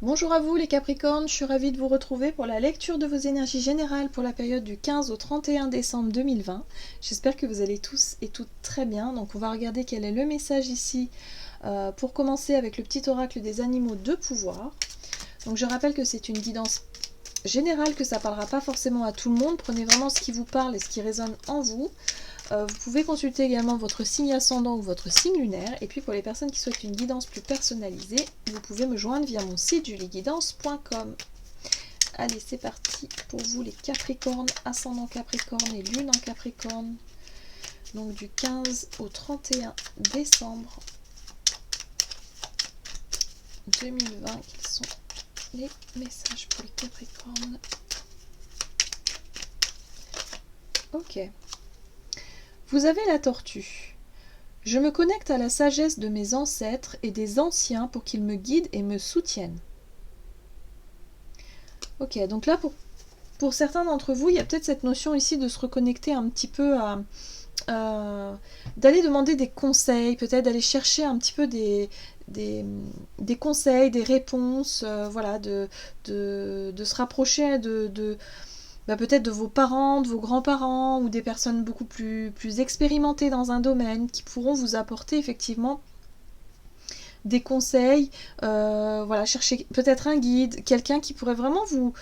Bonjour à vous les Capricornes, je suis ravie de vous retrouver pour la lecture de vos énergies générales pour la période du 15 au 31 décembre 2020. J'espère que vous allez tous et toutes très bien. Donc on va regarder quel est le message ici pour commencer avec le petit oracle des animaux de pouvoir. Donc je rappelle que c'est une guidance générale, que ça ne parlera pas forcément à tout le monde. Prenez vraiment ce qui vous parle et ce qui résonne en vous. Vous pouvez consulter également votre signe ascendant ou votre signe lunaire. Et puis pour les personnes qui souhaitent une guidance plus personnalisée, vous pouvez me joindre via mon site julieguidance.com. Allez, c'est parti pour vous les Capricornes, ascendant Capricorne et lune en Capricorne. Donc du 15 au 31 décembre 2020, quels sont les messages pour les Capricornes? Ok. Vous avez la tortue. Je me connecte à la sagesse de mes ancêtres et des anciens pour qu'ils me guident et me soutiennent. Ok, donc là, pour certains d'entre vous, il y a peut-être cette notion ici de se reconnecter un petit peu à... d'aller demander des conseils, peut-être d'aller chercher un petit peu des conseils, des réponses, voilà, de se rapprocher peut-être de vos parents, de vos grands-parents ou des personnes beaucoup plus expérimentées dans un domaine qui pourront vous apporter effectivement des conseils, voilà, chercher peut-être un guide, quelqu'un qui pourrait vraiment vous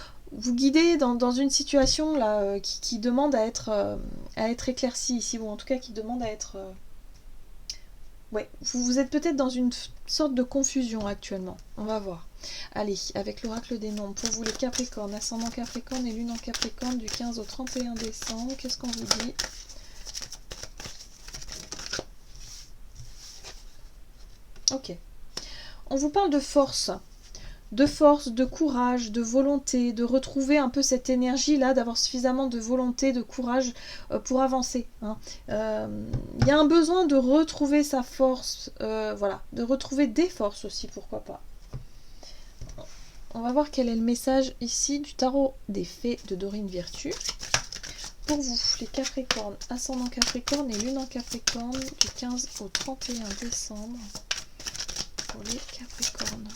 guider dans une situation là, qui demande à être éclaircie ici, ou en tout cas qui demande à être... Ouais, vous êtes peut-être dans une sorte de confusion actuellement, on va voir. Allez, avec l'oracle des nombres, pour vous les Capricornes, ascendant Capricorne et lune en Capricorne du 15 au 31 décembre, qu'est-ce qu'on vous dit? Ok. On vous parle de force, de courage, de volonté, de retrouver un peu cette énergie-là, d'avoir suffisamment de volonté, de courage pour avancer. Hein. Y a un besoin de retrouver sa force, voilà, de retrouver des forces aussi, pourquoi pas. On va voir quel est le message ici du tarot des fées de Dorine Virtue. Pour vous, les Capricornes, ascendant Capricorne et lune en Capricorne, du 15 au 31 décembre, pour les Capricornes.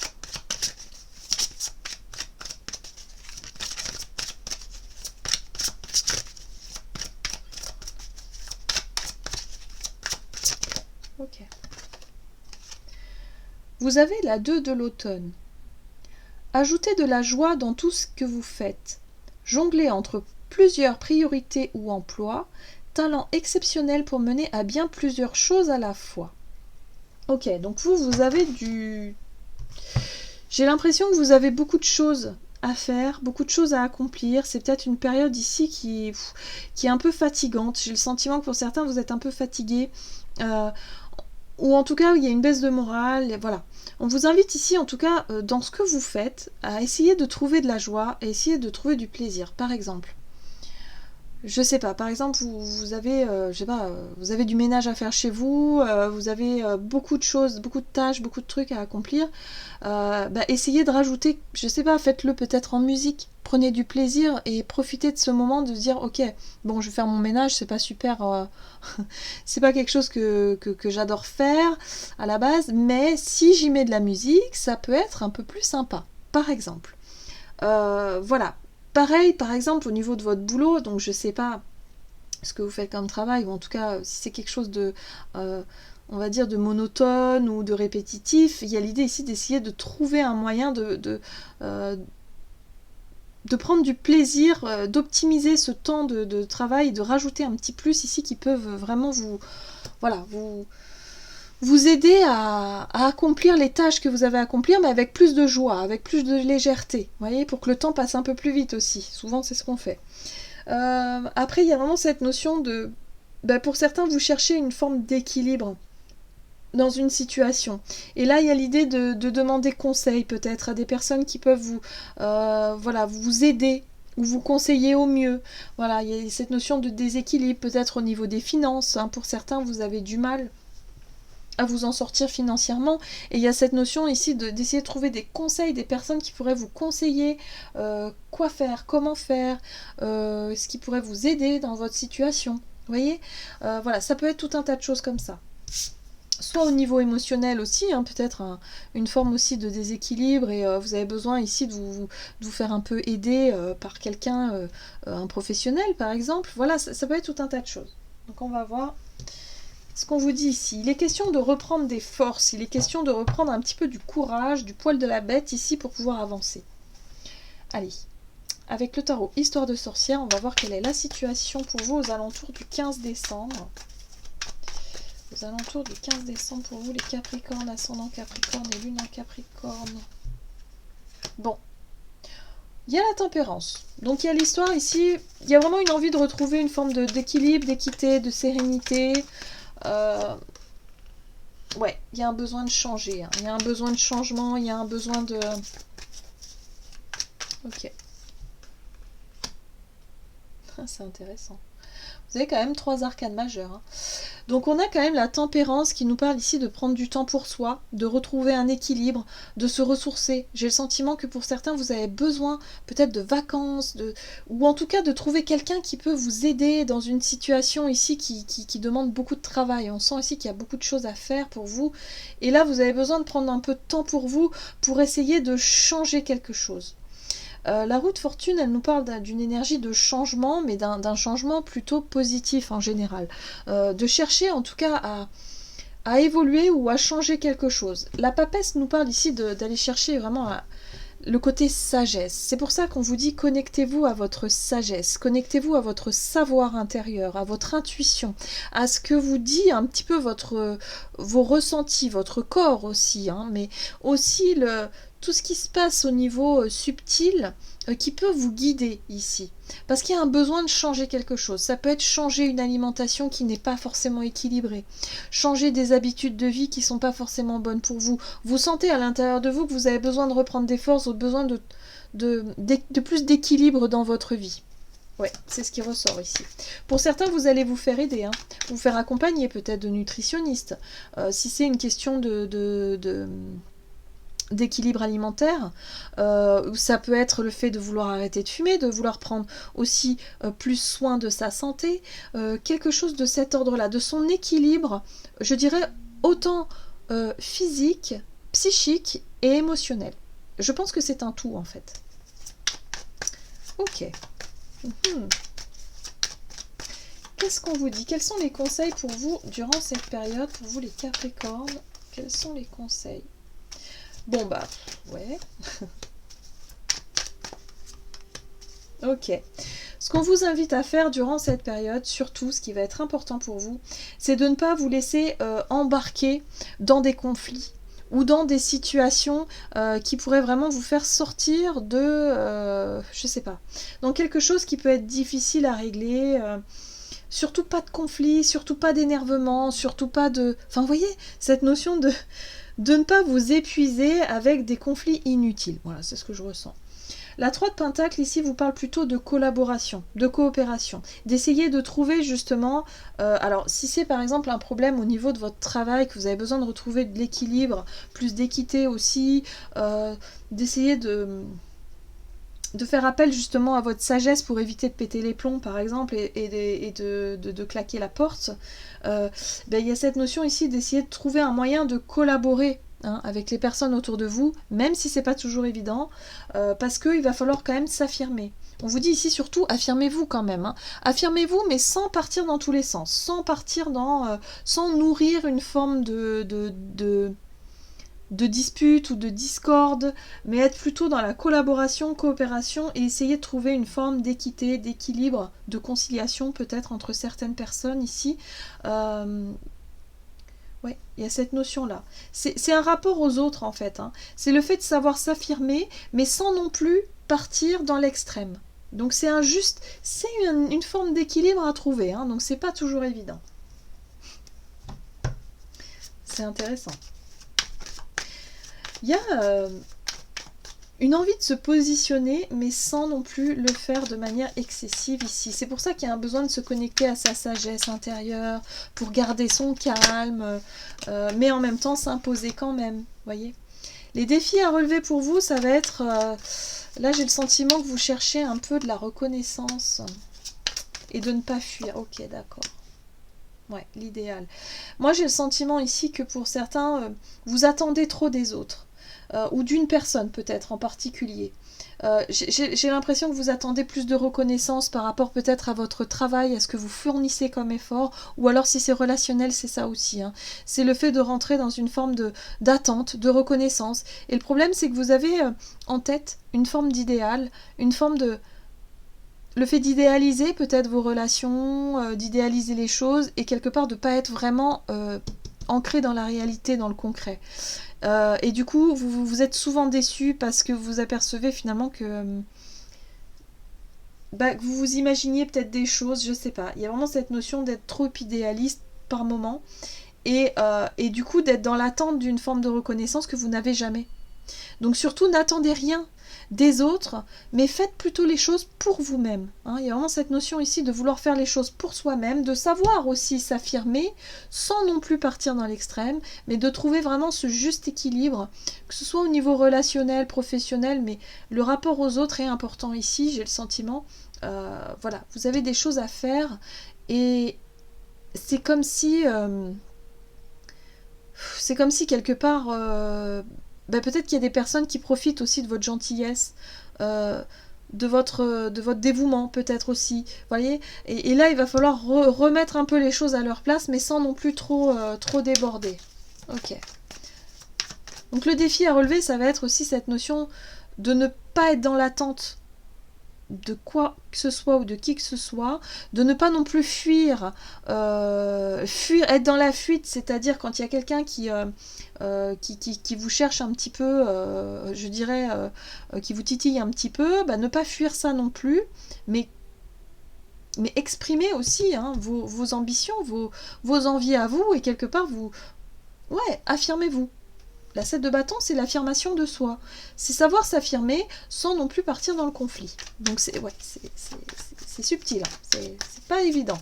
Ok. Vous avez la 2 de l'automne. Ajoutez de la joie dans tout ce que vous faites. Jonglez entre plusieurs priorités ou emplois. Talent exceptionnel pour mener à bien plusieurs choses à la fois. Ok, donc vous avez du... J'ai l'impression que vous avez beaucoup de choses à faire, beaucoup de choses à accomplir. C'est peut-être une période ici qui est un peu fatigante. J'ai le sentiment que pour certains, vous êtes un peu fatigués. Ou en tout cas, il y a une baisse de morale. Et voilà. On vous invite ici, en tout cas, dans ce que vous faites, à essayer de trouver de la joie, à essayer de trouver du plaisir. Par exemple, je sais pas, par exemple, vous avez, je sais pas, vous avez du ménage à faire chez vous, vous avez beaucoup de choses, beaucoup de tâches, beaucoup de trucs à accomplir. Essayez de rajouter, je sais pas, faites-le peut-être en musique. Prenez du plaisir et profitez de ce moment de se dire, ok, bon, je vais faire mon ménage, c'est pas super, c'est pas quelque chose que j'adore faire à la base, mais si j'y mets de la musique, ça peut être un peu plus sympa, par exemple. Voilà. Pareil, par exemple, au niveau de votre boulot, donc je sais pas ce que vous faites comme travail, ou en tout cas, si c'est quelque chose de, on va dire, de monotone ou de répétitif, il y a l'idée ici d'essayer de trouver un moyen de prendre du plaisir, d'optimiser ce temps de travail, de rajouter un petit plus ici qui peuvent vraiment vous aider à accomplir les tâches que vous avez à accomplir, mais avec plus de joie, avec plus de légèreté, vous voyez, pour que le temps passe un peu plus vite aussi. Souvent, c'est ce qu'on fait. Après, il y a vraiment cette notion de... pour certains, vous cherchez une forme d'équilibre dans une situation. Et là, il y a l'idée de demander conseil, peut-être, à des personnes qui peuvent vous aider ou vous conseiller au mieux. Voilà, il y a cette notion de déséquilibre, peut-être au niveau des finances. Hein. Pour certains, vous avez du mal à vous en sortir financièrement, et il y a cette notion ici d'essayer de trouver des conseils, des personnes qui pourraient vous conseiller quoi faire, comment faire, ce qui pourrait vous aider dans votre situation, vous voyez, voilà, ça peut être tout un tas de choses comme ça. soit au niveau émotionnel aussi, hein, peut-être une forme aussi de déséquilibre et vous avez besoin ici de vous faire un peu aider par quelqu'un, un professionnel par exemple. Voilà, ça peut être tout un tas de choses. Donc on va voir ce qu'on vous dit ici. Il est question de reprendre des forces, il est question de reprendre un petit peu du courage, du poil de la bête ici pour pouvoir avancer. Allez, avec le tarot Histoire de sorcière, on va voir quelle est la situation pour vous aux alentours du 15 décembre. Aux alentours du 15 décembre pour vous, les Capricornes, ascendant Capricorne et lune en Capricorne. Bon, il y a la tempérance. Donc il y a l'histoire ici, il y a vraiment une envie de retrouver une forme d'équilibre, d'équité, de sérénité. Ouais, il y a un besoin de changer. Hein. Il y a un besoin de changement, il y a un besoin de... Ok. C'est intéressant. Vous avez quand même 3 arcanes majeures. Hein. Donc on a quand même la tempérance qui nous parle ici de prendre du temps pour soi, de retrouver un équilibre, de se ressourcer. J'ai le sentiment que pour certains, vous avez besoin peut-être de vacances, ou en tout cas de trouver quelqu'un qui peut vous aider dans une situation ici qui demande beaucoup de travail. On sent ici qu'il y a beaucoup de choses à faire pour vous. Et là, vous avez besoin de prendre un peu de temps pour vous, pour essayer de changer quelque chose. La roue de fortune, elle nous parle d'une énergie de changement, mais d'un changement plutôt positif en général. De chercher en tout cas à évoluer ou à changer quelque chose. La papesse nous parle ici d'aller chercher vraiment le côté sagesse. C'est pour ça qu'on vous dit connectez-vous à votre sagesse, connectez-vous à votre savoir intérieur, à votre intuition, à ce que vous dit un petit peu vos ressentis, votre corps aussi, hein, mais aussi tout ce qui se passe au niveau subtil qui peut vous guider ici. Parce qu'il y a un besoin de changer quelque chose. Ça peut être changer une alimentation qui n'est pas forcément équilibrée, changer des habitudes de vie qui ne sont pas forcément bonnes pour vous. Vous sentez à l'intérieur de vous que vous avez besoin de reprendre des forces, ou besoin de plus d'équilibre dans votre vie. Ouais, c'est ce qui ressort ici. Pour certains, vous allez vous faire aider, hein, vous faire accompagner peut-être de nutritionnistes. Si c'est une question d'équilibre alimentaire, ça peut être le fait de vouloir arrêter de fumer, de vouloir prendre aussi plus soin de sa santé, quelque chose de cet ordre-là, de son équilibre, je dirais autant physique, psychique et émotionnel. Je pense que c'est un tout en fait. Ok. Qu'est-ce qu'on vous dit? Quels sont les conseils pour vous durant cette période, pour vous les Capricornes? Quels sont les conseils? Bon bah, ouais. Ok. Ce qu'on vous invite à faire durant cette période, surtout ce qui va être important pour vous, c'est de ne pas vous laisser embarquer dans des conflits ou dans des situations qui pourraient vraiment vous faire sortir de, je sais pas, dans quelque chose qui peut être difficile à régler. Surtout pas de conflit, surtout pas d'énervement, surtout pas de... Enfin, vous voyez, cette notion de ne pas vous épuiser avec des conflits inutiles. Voilà, c'est ce que je ressens. La 3 de Pentacle ici vous parle plutôt de collaboration, de coopération, d'essayer de trouver justement, alors si c'est par exemple un problème au niveau de votre travail, que vous avez besoin de retrouver de l'équilibre, plus d'équité aussi, d'essayer de faire appel justement à votre sagesse pour éviter de péter les plombs par exemple et de claquer la porte, il y a cette notion ici d'essayer de trouver un moyen de collaborer avec les personnes autour de vous, même si c'est pas toujours évident, parce qu'il va falloir quand même s'affirmer. On vous dit ici surtout, affirmez-vous quand même. Hein. Affirmez-vous, mais sans partir dans tous les sens, sans partir sans nourrir une forme de dispute ou de discorde, mais être plutôt dans la collaboration, coopération et essayer de trouver une forme d'équité, d'équilibre, de conciliation peut-être entre certaines personnes ici. Ouais, il y a cette notion-là. C'est un rapport aux autres en fait. Hein. C'est le fait de savoir s'affirmer, mais sans non plus partir dans l'extrême. Donc c'est une forme d'équilibre à trouver. Hein, donc c'est pas toujours évident. C'est intéressant. Il y a une envie de se positionner, mais sans non plus le faire de manière excessive ici. C'est pour ça qu'il y a un besoin de se connecter à sa sagesse intérieure, pour garder son calme, mais en même temps s'imposer quand même, voyez. Les défis à relever pour vous, ça va être... là, j'ai le sentiment que vous cherchez un peu de la reconnaissance et de ne pas fuir. Ok, d'accord. Ouais, l'idéal. Moi, j'ai le sentiment ici que pour certains, vous attendez trop des autres, ou d'une personne peut-être en particulier. J'ai l'impression que vous attendez plus de reconnaissance par rapport peut-être à votre travail, à ce que vous fournissez comme effort, ou alors si c'est relationnel, c'est ça aussi, hein. C'est le fait de rentrer dans une forme d'attente, de reconnaissance. Et le problème, c'est que vous avez en tête une forme d'idéal, une forme de le fait d'idéaliser peut-être vos relations, d'idéaliser les choses et quelque part de ne pas être vraiment ancré dans la réalité, dans le concret. Et du coup, vous êtes souvent déçu parce que vous apercevez finalement que vous vous imaginiez peut-être des choses, je sais pas. Il y a vraiment cette notion d'être trop idéaliste par moment et du coup d'être dans l'attente d'une forme de reconnaissance que vous n'avez jamais. Donc surtout, n'attendez rien des autres, mais faites plutôt les choses pour vous-même. Hein. Il y a vraiment cette notion ici de vouloir faire les choses pour soi-même, de savoir aussi s'affirmer, sans non plus partir dans l'extrême, mais de trouver vraiment ce juste équilibre, que ce soit au niveau relationnel, professionnel, mais le rapport aux autres est important ici, j'ai le sentiment. Voilà, vous avez des choses à faire, et c'est comme si... c'est comme si quelque part... peut-être qu'il y a des personnes qui profitent aussi de votre gentillesse, euh, de votre dévouement peut-être aussi. Vous voyez, et là, il va falloir remettre un peu les choses à leur place, mais sans non plus trop déborder. Ok. Donc le défi à relever, ça va être aussi cette notion de ne pas être dans l'attente de quoi que ce soit ou de qui que ce soit, de ne pas non plus fuir, être dans la fuite, c'est-à-dire quand il y a quelqu'un qui vous cherche un petit peu, je dirais, qui vous titille un petit peu, ne pas fuir ça non plus, mais exprimer aussi hein, vos ambitions, vos envies à vous, et quelque part, affirmez-vous. La 7 de bâton, c'est l'affirmation de soi. C'est savoir s'affirmer sans non plus partir dans le conflit. Donc c'est subtil, hein. C'est pas évident.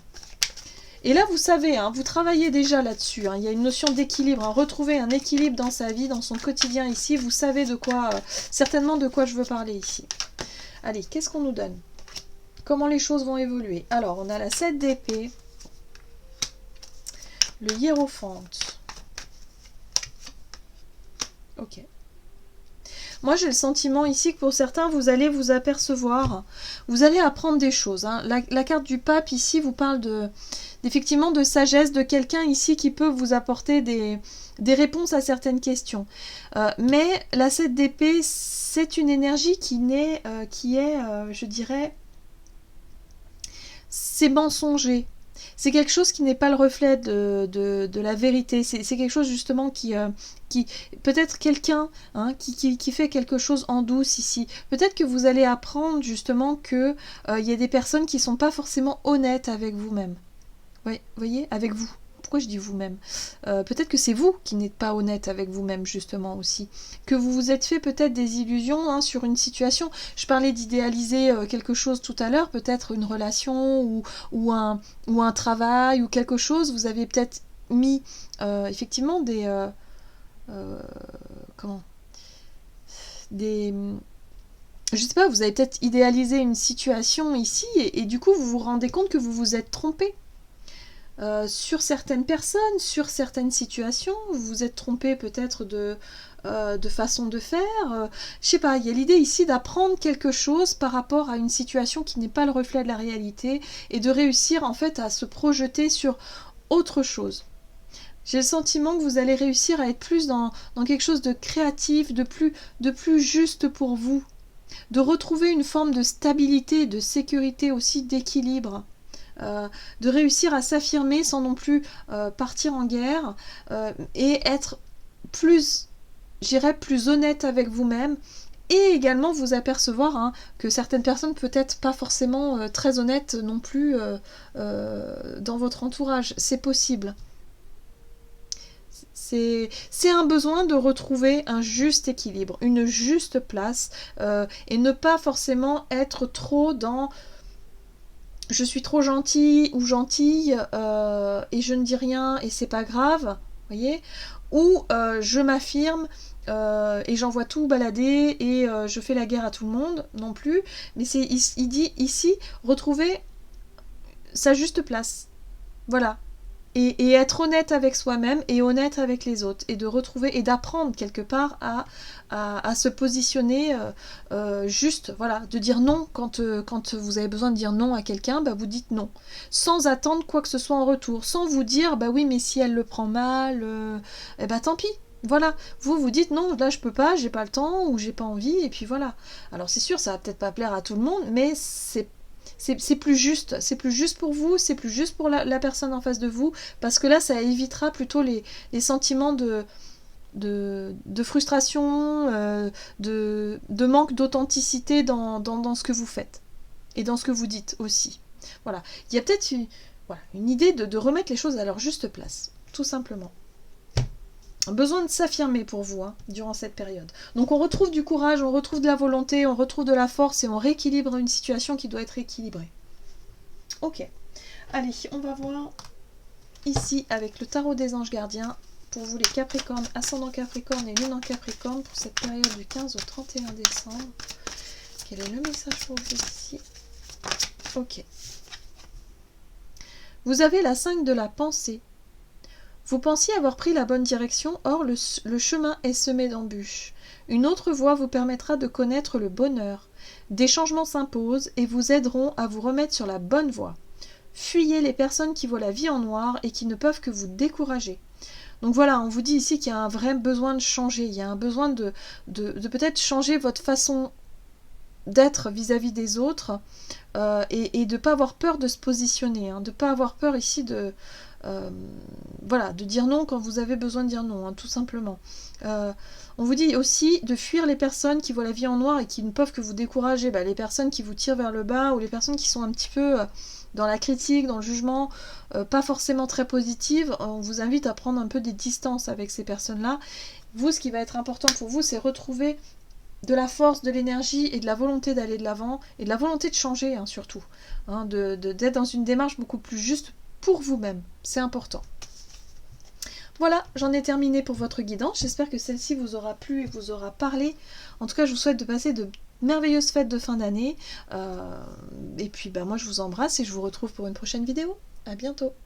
Et là, vous savez, hein, vous travaillez déjà là-dessus. Hein. Il y a une notion d'équilibre, hein. Retrouver un équilibre dans sa vie, dans son quotidien ici. Vous savez certainement de quoi je veux parler ici. Allez, qu'est-ce qu'on nous donne? Comment les choses vont évoluer? Alors, on a la 7 d'épée, le hiérophante. Ok. Moi, j'ai le sentiment ici que pour certains, vous allez vous apercevoir, vous allez apprendre des choses. Hein. La carte du pape ici vous parle effectivement de sagesse, de quelqu'un ici qui peut vous apporter des réponses à certaines questions. Mais la 7 d'épée, c'est une énergie qui est, je dirais, c'est mensonger. C'est quelque chose qui n'est pas le reflet de la vérité. C'est quelque chose justement qui peut-être quelqu'un hein, qui fait quelque chose en douce ici. Peut-être que vous allez apprendre justement que y a des personnes qui ne sont pas forcément honnêtes avec vous-même. Oui, voyez, avec vous. Pourquoi je dis vous-même? Peut-être que c'est vous qui n'êtes pas honnête avec vous-même justement aussi. Que vous vous êtes fait peut-être des illusions hein, sur une situation. Je parlais d'idéaliser quelque chose tout à l'heure, peut-être une relation ou un travail ou quelque chose. Vous avez peut-être mis effectivement comment des... Je sais pas, vous avez peut-être idéalisé une situation ici et du coup vous vous rendez compte que vous vous êtes trompé. Sur certaines personnes, sur certaines situations, vous vous êtes trompé peut-être de façon de faire. Je sais pas, il y a l'idée ici d'apprendre quelque chose par rapport à une situation qui n'est pas le reflet de la réalité et de réussir en fait à se projeter sur autre chose. J'ai le sentiment que vous allez réussir à être plus dans quelque chose de créatif, de plus juste pour vous, de retrouver une forme de stabilité, de sécurité aussi, d'équilibre. De réussir à s'affirmer sans non plus partir en guerre et être plus, j'irais, plus honnête avec vous-même et également vous apercevoir hein, que certaines personnes peut-être pas forcément très honnêtes non plus dans votre entourage. C'est possible. C'est un besoin de retrouver un juste équilibre, une juste place et ne pas forcément être trop dans je suis trop gentil ou gentille et je ne dis rien et c'est pas grave, voyez, ou je m'affirme et j'envoie tout balader et je fais la guerre à tout le monde, non plus, mais il dit ici retrouver sa juste place, voilà, et être honnête avec soi-même et honnête avec les autres, et de retrouver et d'apprendre quelque part à se positionner juste, voilà, de dire non quand vous avez besoin de dire non à quelqu'un, bah vous dites non, sans attendre quoi que ce soit en retour, sans vous dire bah oui mais si elle le prend mal, eh bah tant pis. Voilà, vous dites non, là je peux pas, j'ai pas le temps ou j'ai pas envie, et puis voilà. Alors c'est sûr, ça va peut-être pas plaire à tout le monde, mais c'est plus juste pour vous, c'est plus juste pour la personne en face de vous, parce que là ça évitera plutôt les sentiments de frustration, de manque d'authenticité dans ce que vous faites, et dans ce que vous dites aussi. Voilà, il y a peut-être une idée de remettre les choses à leur juste place, tout simplement. Besoin de s'affirmer pour vous durant cette période. Donc on retrouve du courage, on retrouve de la volonté, on retrouve de la force et on rééquilibre une situation qui doit être équilibrée. Ok, allez, on va voir ici avec le tarot des anges gardiens pour vous les Capricornes, ascendant Capricorne et lune en Capricorne pour cette période du 15 au 31 décembre. Quel est le message pour vous ici? Ok. Vous avez la 5 de la pensée. Vous pensiez avoir pris la bonne direction, or le chemin est semé d'embûches. Une autre voie vous permettra de connaître le bonheur. Des changements s'imposent et vous aideront à vous remettre sur la bonne voie. Fuyez les personnes qui voient la vie en noir et qui ne peuvent que vous décourager. Donc voilà, on vous dit ici qu'il y a un vrai besoin de changer, il y a un besoin de peut-être changer votre façon d'être vis-à-vis des autres et de ne pas avoir peur de se positionner, de ne pas avoir peur ici de dire non quand vous avez besoin de dire non, tout simplement. On vous dit aussi de fuir les personnes qui voient la vie en noir et qui ne peuvent que vous décourager, les personnes qui vous tirent vers le bas ou les personnes qui sont un petit peu dans la critique, dans le jugement, pas forcément très positive. On vous invite à prendre un peu des distances avec ces personnes-là. Vous, ce qui va être important pour vous, c'est retrouver de la force, de l'énergie et de la volonté d'aller de l'avant et de la volonté de changer surtout, d'être dans une démarche beaucoup plus juste pour vous-même, c'est important. Voilà, j'en ai terminé pour votre guidance, j'espère que celle-ci vous aura plu et vous aura parlé. En tout cas, je vous souhaite de passer de merveilleuses fêtes de fin d'année, et puis moi je vous embrasse et je vous retrouve pour une prochaine vidéo. À bientôt.